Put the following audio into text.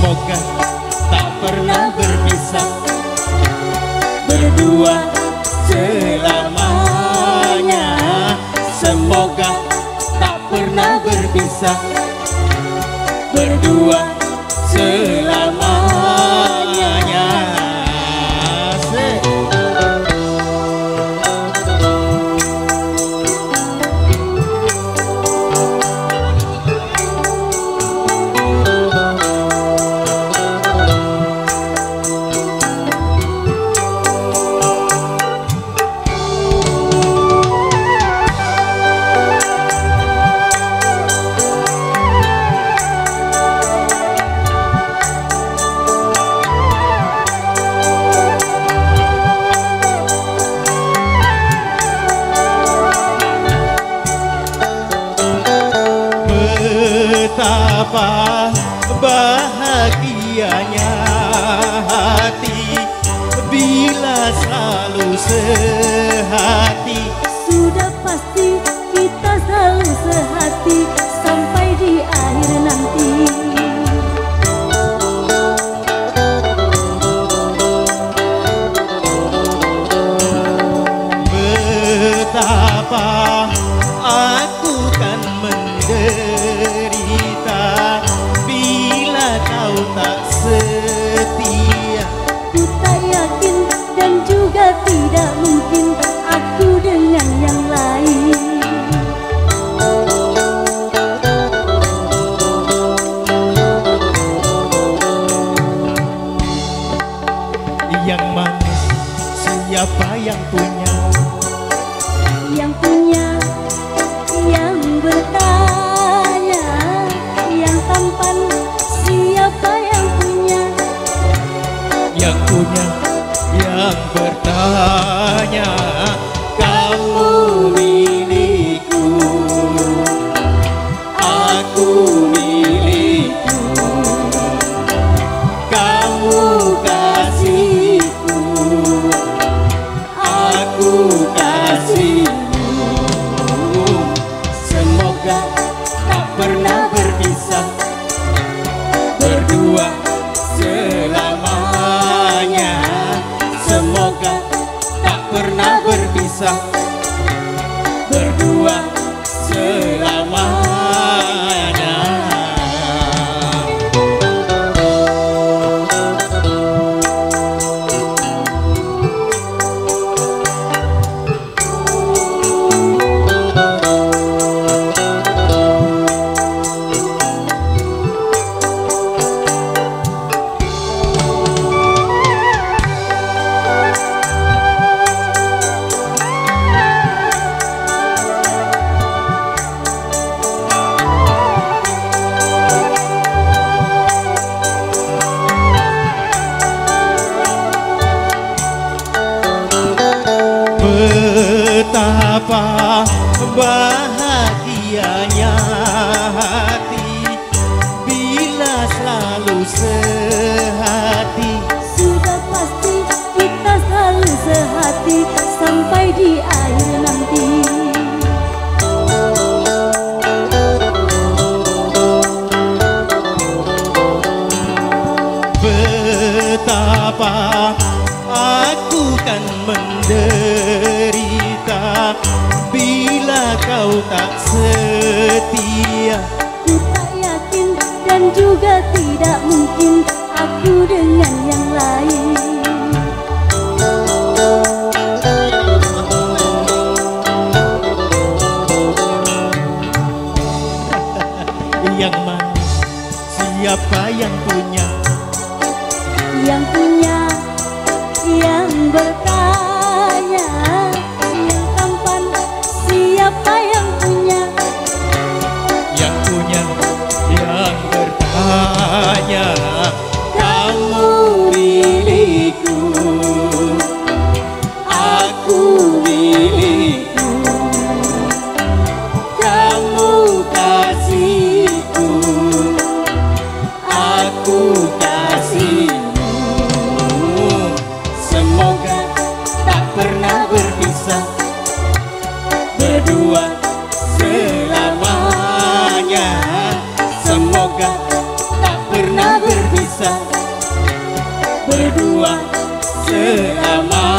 semoga tak pernah berpisah, berdua selamanya. Semoga tak pernah berpisah, berdua selamanya. Betapa bahagianya hati bila selalu sehati. Sudah pasti kita selalu sehati sampai di akhir nanti. Betapa aku kan menderita bila kau tak setia. Ku tak yakin dan juga tidak mungkin aku dengan yang lain. Yang manis siapa yang punya? Yang punya, yang bertanya. Yang tampan siapa yang punya? Yang punya, yang bertanya. Kamu milikku, aku milikku. Kamu kasihku, aku kasihmu. Semoga tak pernah berpisah, berdua selamanya. Semoga tak pernah berpisah, berdua selamanya. Betapa bahagianya hati bila selalu sehati. Sudah pasti kita selalu sehati sampai di akhir nanti. Betapa aku kan menderita bila kau tak setia. Ku tak yakin dan juga tidak mungkin aku dengan yang lain. Yang manis siapa yang punya? Yang punya, yang bertanya. Yang tampan siapa yang punya? Yang punya, yang bertanya. Kamu milikku, aku milikku. Kamu kasihku, aku kasihmu. Semoga tak pernah berpisah, berdua selamanya. Semoga tak pernah berpisah, bisa berdua selamanya.